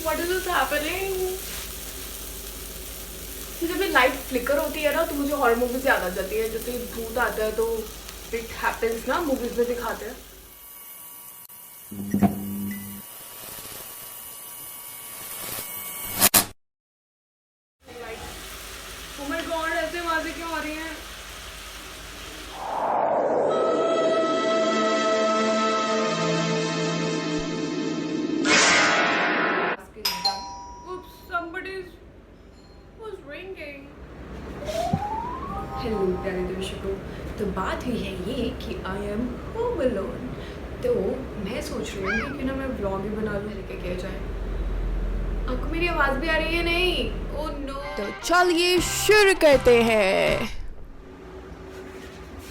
What is this happening? जब ये light flicker होती है ना तो मुझे हॉरर मूवीज याद आ जाती है. जैसे भूत आता है तो इट हैपेंस ना, मूवीज में दिखाते हैं. Oh my God, ऐसे आवाजें क्यों आ रही हैं? हेलो प्यारे दर्शकों, तो बात हुई है ये कि आई एम होम अलोन. तो मैं सोच रही हूँ कि क्यों ना मैं व्लॉग ही बना लूँ, लेके क्या जाए. आपको मेरी आवाज़ भी आ रही है? नहीं? Oh no. तो चलिए शुरू करते हैं.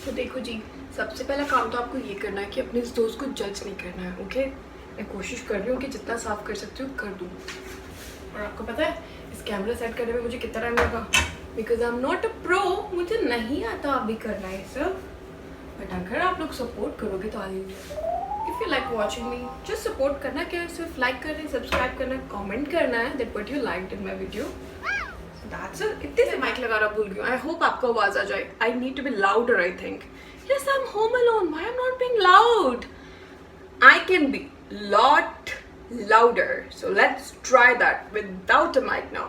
तो देखो जी, सबसे पहला काम तो आपको ये करना है कि अपने इस दोस्त को जज नहीं करना है. ओके, मैं कोशिश कर रही हूँ कि जितना साफ कर सकती हूँ कर दूँ. और आपको पता है इस कैमरा सेट करने में मुझे कितना टाइम लगा? Because I am not a pro, मुझे नहीं आता अभी करना है सब. बट अगर आप लोग सपोर्ट करोगे तो आई. If you like watching me, just support करना. क्या सिर्फ लाइक करना है, सब्सक्राइब करना है, कमेंट करना है that what you liked in my video. That's it. इतने से माइक लगाना भूल गई. आई होप आपको आवाज़ आ जाए. I need to be louder. I think yes I am home alone. Why I am not being loud? I can be lot louder, so let's try that without a mic now.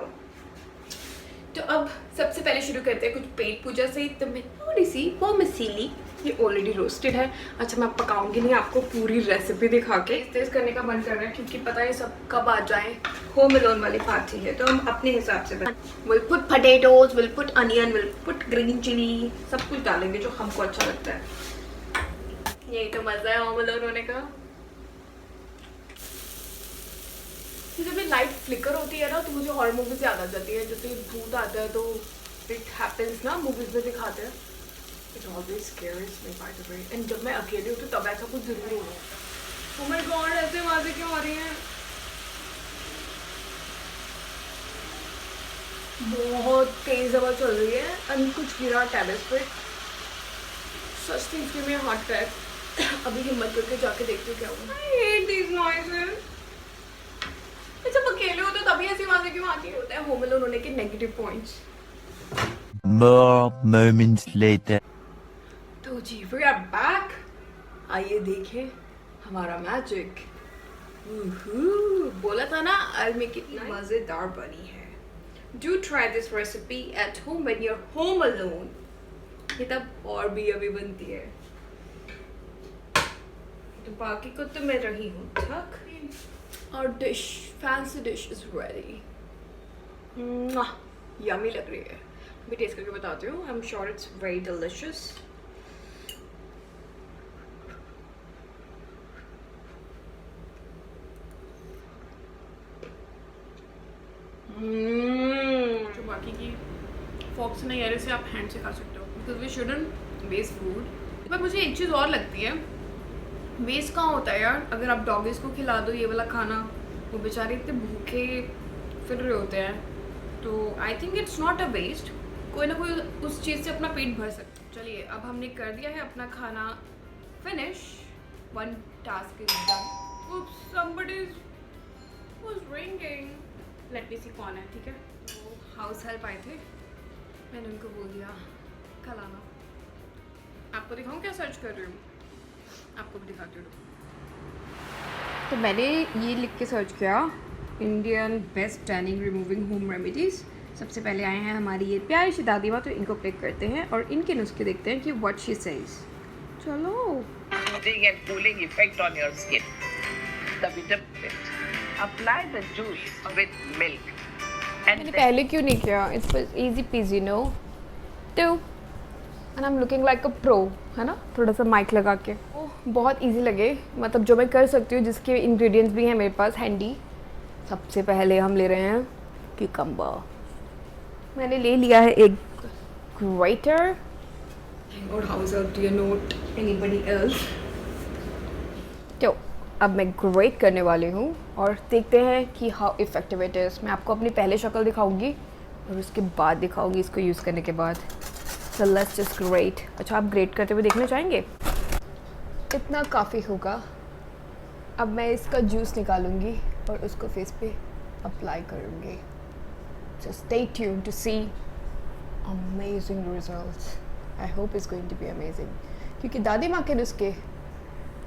तो अब सबसे पहले शुरू करते हैं कुछ पेट पूजा से. तो मैं थोड़ी सी वो मसीली, ये ऑलरेडी रोस्टेड है. अच्छा, मैं पकाऊंगी नहीं, आपको पूरी रेसिपी दिखा के तेज करने का मन कर रहा है क्योंकि पता है सब कब आ जाए. होम अलोन वाली पार्टी है तो हम अपने हिसाब से will put potatoes, will put onion, will put green chilli, सब कुछ डालेंगे जो हमको अच्छा लगता है. यही तो मजा है होम अलोन होने का. जब ये लाइट फ्लिकर होती है ना तो मुझे हॉरर मूवीज याद आ जाती है. जैसे भूत आता है तो इट हैपेंस ना, मूवीज में दिखाते हैं. It always scares me by the way. And जब मैं अकेली हूँ तो तब ऐसा कुछ जरूर होगा. ओह माय गॉड, ऐसे आवाजें क्यों आ रही हैं? बहुत तेज हवा चल रही है एंड कुछ गिरा टेरेस पे. Such things give me a heart attack. अभी हिम्मत करके जाके देखती हूँ क्या हुआ. I hate these noises. जब अकेले हो तो तभी ऐसी आवाजें क्यों आती होता है. होम अलोन होने के negative points. More moments later. तो जी वी आर बैक. आइए देखें हमारा मैजिक. बोला था ना आज में कितनी मजेदार बनी है. Do try this recipe at home when you are home alone. ये तब और भी अभी बनती है. तो बाकी को तो मैं रही हूँ थक. और dish, fancy dish is ready. Yummy लग रही है. मैं टेस्ट करके बताती हूँ. I am sure it's very delicious. जो बाकी की फॉक्स नहीं है, इसे आप हैंड से खा सकते हो because we shouldn't waste food. पर मुझे एक चीज़ और लगती है, वेस्ट कहाँ होता है यार. अगर आप डॉगीज को खिला दो ये वाला खाना, वो बेचारे इतने भूखे फिर रहे होते हैं. तो I think it's not a waste. कोई ना कोई उस चीज़ से अपना पेट भर सकता है. चलिए अब हमने कर दिया है अपना खाना finish. One task is done. Oops, somebody was ringing. Let me see कौन है. ठीक है, वो हाउस हेल्प आए थे. मैंने उनको बोल दिया कल आना. आपको दिखाऊँ क्या सर्च कर रही हूँ? आपको भी दिखाती हूँ. तो मैंने ये लिख के सर्च किया, Indian best tanning removing home remedies. सबसे पहले आए हैं हमारी ये प्यारी सी दादी माँ. तो इनको क्लिक करते हैं और इनके नुस्खे देखते हैं कि व्हाट शी सेज. चलो. Soothing and cooling effect on your skin. The bitter pit. Apply the juice with milk. And मैंने पहले क्यों नहीं किया? It's easy peasy no. तो and I am looking like a pro, है ना. थोड़ा सा माइक लगा के बहुत इजी लगे, मतलब जो मैं कर सकती हूँ, जिसके इंग्रेडिएंट्स भी हैं मेरे पास हैंडी. सबसे पहले हम ले रहे हैं क्यूकम्बर. मैंने ले लिया है एक ग्रेटर. और house out do you note anybody else. तो अब मैं ग्रेट करने वाली हूँ और देखते हैं कि हाउ इफ़ेक्टिव इट इज़. मैं आपको अपनी पहले शक्ल दिखाऊंगी और उसके बाद दिखाऊंगी इसको यूज़ करने के बाद. So let's just great. अच्छा, आप ग्रेट करते हुए देखना चाहेंगे? इतना काफ़ी होगा. अब मैं इसका जूस निकालूंगी और उसको फेस पे अप्लाई करूँगी. So stay tuned to see amazing results. I hope it's going to be amazing. क्योंकि दादी माँ के नुस्खे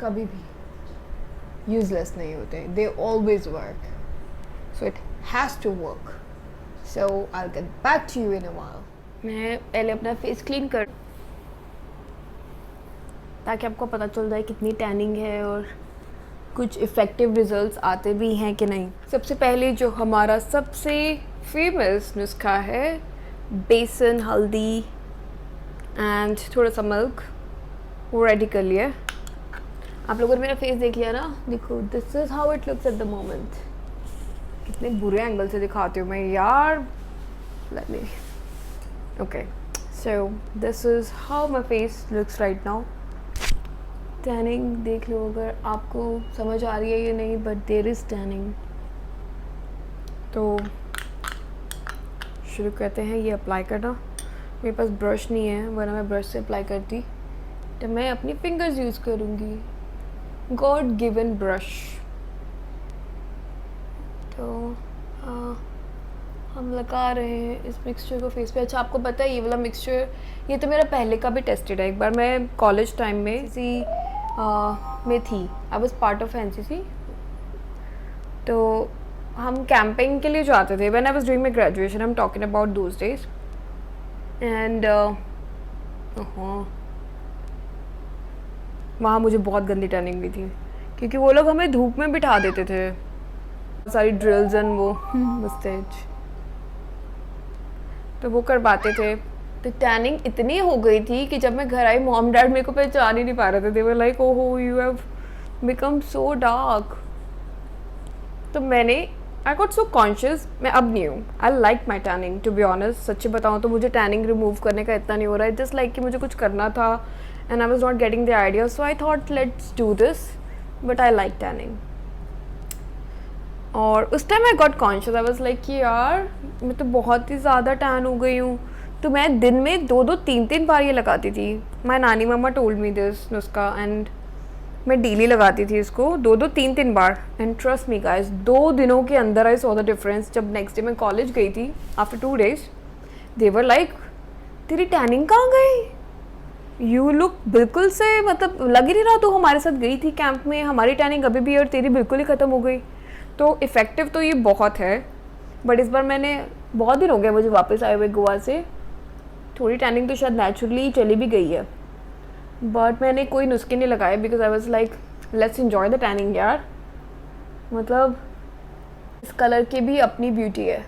कभी भी useless नहीं होते. They always work. So it has to work. So I'll get back to you in a while. मैं पहले अपना फेस क्लीन कर ताकि आपको पता चल जाए कितनी टैनिंग है और कुछ इफ़ेक्टिव रिजल्ट्स आते भी हैं कि नहीं. सबसे पहले जो हमारा सबसे फेमस नुस्खा है, बेसन, हल्दी एंड थोड़ा सा मिल्क, वो रेडी कर लिया. आप लोगों ने मेरा फेस देख लिया ना. देखो, this is how it looks at the moment. कितने बुरे एंगल से दिखाती हूँ मैं यार. Let me. Okay, so this is how my face looks right now. Tanning देख लो अगर आपको समझ आ रही है या नहीं, बट देयर इज़ टैनिंग. तो शुरू करते हैं ये अप्लाई करना. मेरे पास ब्रश नहीं है, वरना मैं ब्रश से अप्लाई करती. तो मैं अपनी फिंगर्स यूज़ करूँगी. God given brush. तो हम लगा रहे हैं इस मिक्सचर को फेस पे. अच्छा, आपको पता है ये वाला मिक्सचर, ये तो मेरा पहले का भी टेस्टेड है. एक बार मैं कॉलेज टाइम में इसी में थी. I was part of NCC. तो हम कैंपिंग के लिए जाते थे. When I was doing my graduation, I am talking about those days. And वहाँ मुझे बहुत गंदी टर्निंग हुई थी, क्योंकि वो लोग हमें धूप में बिठा देते थे. सारी ड्रिल्स एंड वो मस्टेज तो वो करवाते थे. तो टैनिंग इतनी हो गई थी कि जब मैं घर आई, मॉम डैड मेरे को पहचान ही नहीं पा रहे थे. दे वर लाइक, ओहो you have become so dark. तो मैंने आई गॉट सो कॉन्शियस. मैं अब नहीं हूँ. I like my tanning to be honest. सच्ची बताऊँ तो मुझे टैनिंग रिमूव करने का इतना नहीं हो रहा है. जस्ट लाइक कि मुझे कुछ करना था and I was not getting the idea. So I thought let's do this. But I like tanning. और उस time I got conscious. I was like कि यार मैं तो बहुत ही ज़्यादा टैन हो गई हूँ. तो मैं दिन में 2-2, 3-3 बार ये लगाती थी. माय नानी मामा टोल्ड मी दिस नुस्खा एंड मैं डेली लगाती थी इसको 2-2, 3-3 बार. एंड ट्रस्ट मी गाइस, 2 दिनों के अंदर आई सॉ द डिफरेंस. जब नेक्स्ट डे मैं कॉलेज गई थी after 2 days, they were like, तेरी टैनिंग कहाँ गई? यू लुक बिल्कुल से, मतलब लग ही नहीं रहा तू हमारे साथ गई थी कैंप में. हमारी टैनिंग अभी भी और तेरी बिल्कुल ही ख़त्म हो गई. तो इफ़ेक्टिव तो ये बहुत है. बट इस बार मैंने, बहुत दिन हो गया मुझे वापस आए हुए गोवा से. थोड़ी टैनिंग तो शायद नेचुरली चली भी गई है, बट मैंने कोई नुस्खे नहीं लगाए because I was like let's enjoy the tanning यार. मतलब इस कलर की भी अपनी ब्यूटी है.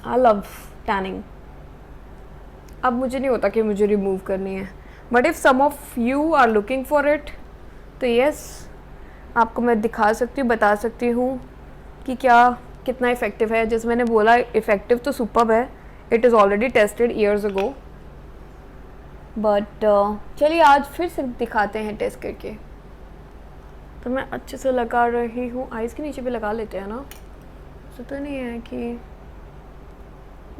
I love tanning. अब मुझे नहीं होता कि मुझे रिमूव करनी है. But if some of you are looking for it, तो येस, आपको मैं दिखा सकती हूँ, बता सकती हूँ कि क्या कितना इफ़ेक्टिव है. जैसे मैंने बोला, इफ़ेक्टिव तो सुपर्ब है. It is already tested years ago. But चलिए आज फिर से दिखाते हैं टेस्ट करके. तो मैं अच्छे से लगा रही हूँ. आइज़ के नीचे भी लगा लेते हैं ना. ऐसा तो नहीं है कि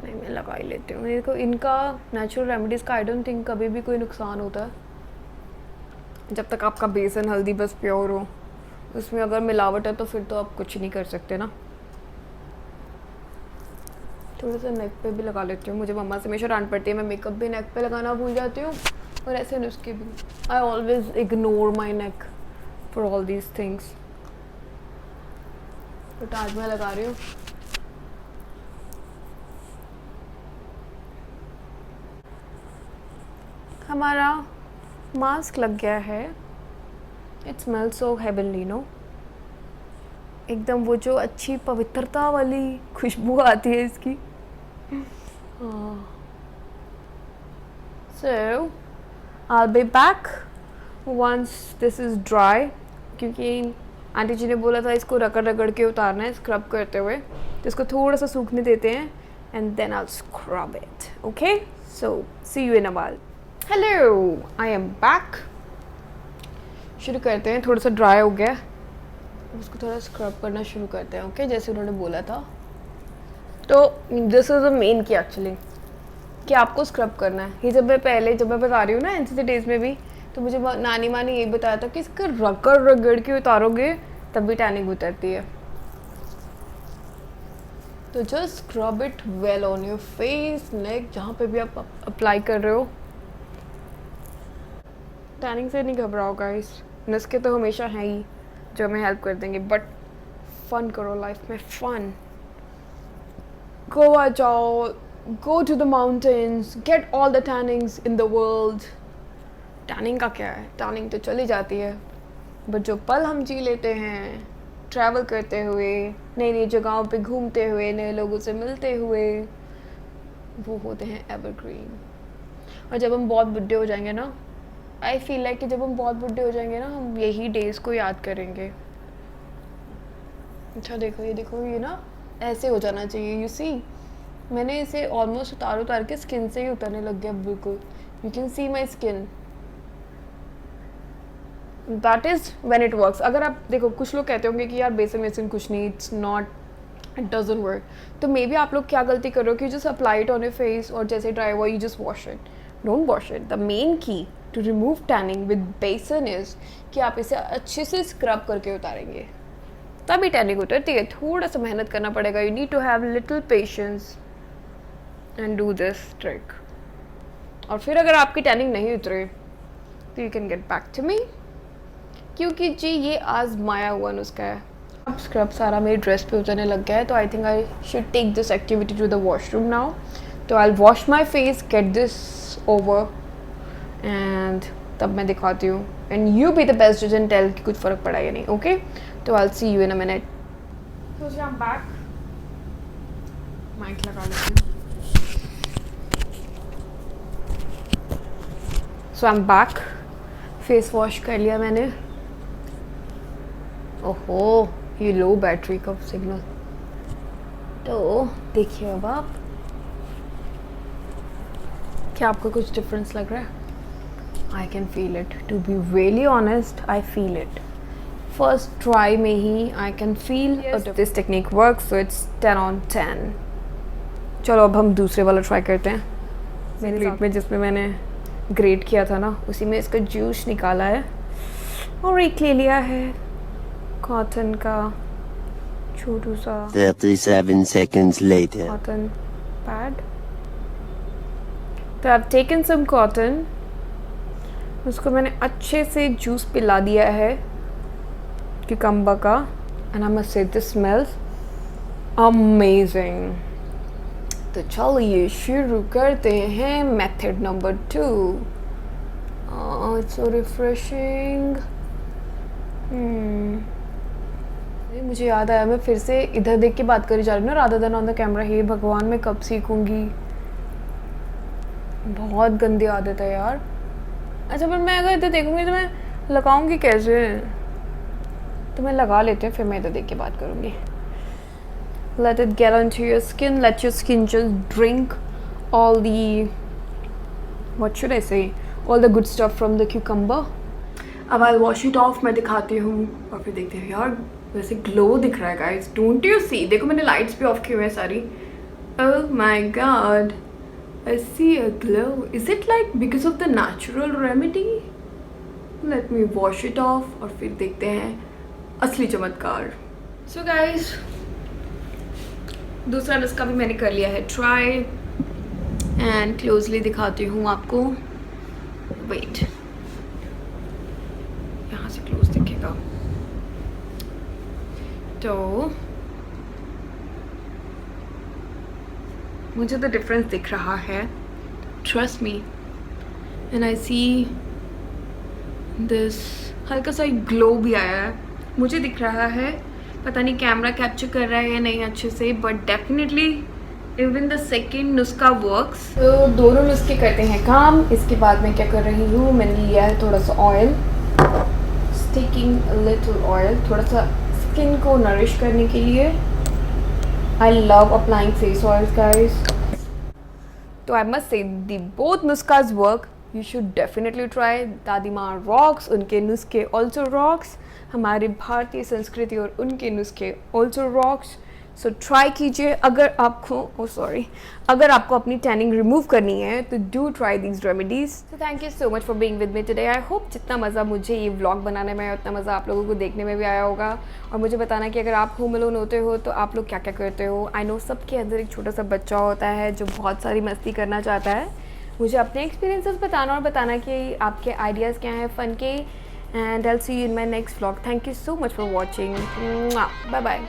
नहीं, मैं लगा ही लेती हूँ. मेरे को इनका नेचुरल रेमेडीज़ का आई डोंट थिंक कभी भी कोई नुकसान होता है, जब तक आपका बेसन हल्दी बस प्योर हो. उसमें अगर मिलावट है तो फिर तो आप कुछ नहीं कर सकते ना. थोड़ा सा नेक पे भी लगा लेती हूँ. मुझे मम्मा से हमेशा डांट पड़ती है, मैं मेकअप भी नेक पे लगाना भूल जाती हूँ और ऐसे नुस्खे भी. I always ignore my neck for all these things. But आज मैं लगा रही हूँ. हमारा मास्क लग गया है. It smells so heavenly no. एकदम वो जो अच्छी पवित्रता वाली खुशबू आती है इसकी. So I'll be back once this is dry, क्योंकि आंटी जी ने बोला था इसको रगड़ रगड़ के उतारना है स्क्रब करते हुए. तो इसको थोड़ा सा सूखने देते हैं and then I'll scrub it. Okay? So see you in a while. Hello, I am back. शुरू करते हैं. थोड़ा सा ड्राई हो गया, उसको थोड़ा स्क्रब करना शुरू करते हैं. ओके, जैसे उन्होंने बोला था. तो दिस इज़ द मेन की एक्चुअली कि आपको स्क्रब करना है. ये जब मैं बता रही हूँ ना एनसीसी डेज में भी, तो मुझे नानी माँ ने ये बताया था कि इसको रगड़ रगड़ के उतारोगे तब भी टैनिंग उतरती है। तो just scrub it well on your face, neck, जहाँ पे भी आप अप्लाई कर रहे हो। टैनिंग से नहीं घबराओ गाइस, नुस्खे तो हमेशा हैं ही जो हमें हेल्प कर देंगे, बट फन करो लाइफ में, फन। गोवा जाओ, go to the mountains, get all the tannings in the world. Tanning का क्या है, टैनिंग तो चली जाती है, बट जो पल हम जी लेते हैं ट्रैवल करते हुए, नई नई जगहों पे घूमते हुए, नए लोगों से मिलते हुए, वो होते हैं एवरग्रीन। और जब हम बहुत बुढ़े हो जाएंगे ना, आई फील लाइक कि जब हम बहुत बुढ़े हो जाएंगे ना, हम यही डेज़ को याद करेंगे। अच्छा देखो, ये ना ऐसे हो जाना चाहिए। यू सी, मैंने इसे ऑलमोस्ट उतार के स्किन से ही उतरने लग गया बिल्कुल। You can see my skin, that is when it works. अगर आप देखो, कुछ लोग कहते होंगे कि यार बेसन वेसन कुछ नहीं, it's not, it doesn't work. तो मे बी आप लोग क्या गलती कर रहे हो कि just apply it on your face और जैसे ड्राई हुआ you just wash it. Don't wash it. The main की टू रिमूव टैनिंग विद बेसन इज कि आप इसे अच्छे से स्क्रब करके उतारेंगे, तभी टैनिंग उतरती है। थोड़ा सा मेहनत करना पड़ेगा, you need to have little patience and do this trick. और फिर अगर आपकी टैनिंग नहीं उतरे तो you can get back to me, क्योंकि जी ये आजमाया हुआ नुस्खा है। अब स्क्रब सारा मेरी ड्रेस पे उतरने लग गया है, तो I think I should take this activity to the washroom now. तो I wash my face, get this over, and तब मैं दिखाती हूँ, and you be the best जज एंड टेल कि कुछ फ़र्क पड़ा या नहीं। ओके, तो आई सी यू इन अ मिनट। तो आई एम बैक, माइक लगा लेती हूँ। So I am back, face wash कर लिया मैंने। ओहो, ये लो बैटरी का सिग्नल। तो देखिए अब आप, क्या आपको कुछ डिफरेंस लग रहा है? I can feel it, to be really honest, I feel it. First try में ही I can feel this technique work, so it's 10 on 10। चलो अब हम दूसरे वाला ट्राई करते हैं। मेरे प्लेट में जिसमें मैंने ग्रेट किया था ना, उसी में इसका जूस निकाला है और एक ले लिया है कॉटन का छोटू सा 37 seconds later. Cotton pad. तो I've taken some cotton, उसको मैंने अच्छे से जूस पिला दिया है क्यूकम्बर का, एंड आई मस्ट से दिस स्मेल्स अमेजिंग। तो चलिए शुरू करते हैं method number 2। It's so refreshing. मुझे याद आया, मैं फिर से इधर देख के बात करी जा रही हूँ ना, rather than on the camera. हे भगवान, मैं कब सीखूंगी, बहुत गंदी आदत है यार। अच्छा, पर मैं अगर इधर देखूंगी तो मैं लगाऊंगी कैसे? तो मैं लगा लेती हूँ, फिर मैं इधर देख के बात करूँगी। Let it get onto your skin. Let your skin just drink all the, what should I say, all the good stuff from the cucumber. अब I'll wash it off, मैं दिखाती हूँ और फिर देखते हैं। यार वैसे ग्लो दिख रहा है गाइस, डोंट यू सी? देखो मैंने लाइट्स भी ऑफ की हुई है सारी। Oh my God, I see a glow. Is it like because of the natural remedy? Let me wash it off और फिर देखते हैं असली चमत्कार। So guys, दूसरा नुस्खा भी मैंने कर लिया है ट्राई, एंड क्लोजली दिखाती हूँ आपको। वेट, यहाँ से क्लोज दिखेगा। तो मुझे तो डिफरेंस दिख रहा है, trust me, and I see this, हल्का सा ग्लो भी आया है, मुझे दिख रहा है। पता नहीं कैमरा कैप्चर कर रहा है या नहीं अच्छे से, but definitely even the second नुस्खा वर्क्स। तो दोनों नुस्खे करते हैं काम। इसके बाद मैं क्या कर रही हूँ, मैंने लिया है थोड़ा सा ऑयल, स्टिकिंग लिटिल ऑयल, थोड़ा सा स्किन को नरिश करने के लिए। I love applying face oil guys. तो I must say the both नुस्खाज work, you should definitely try. दादी माँ रॉक्स, उनके नुस्खे ऑल्सो रॉक्स। हमारी भारतीय संस्कृति और उनके नुस्खे ऑल्सो रॉक्स। सो ट्राई कीजिए। अगर आपको अपनी टैनिंग रिमूव करनी है तो do try these remedies. So thank you so much for being with me today. I hope जितना मज़ा मुझे ये व्लॉग बनाने में उतना मज़ा आप लोगों को देखने में भी आया होगा। और मुझे बताना कि अगर आप होम अलोन होते हो तो आप लोग क्या क्या करते हो। आई नो सबके अंदर एक छोटा सा बच्चा होता है जो बहुत सारी मस्ती करना चाहता है। मुझे अपने एक्सपीरियंसेस बताना और बताना कि आपके आइडियाज़ क्या हैं फ़न के। And I will see you in my next vlog. Thank you so much for watching. Bye bye.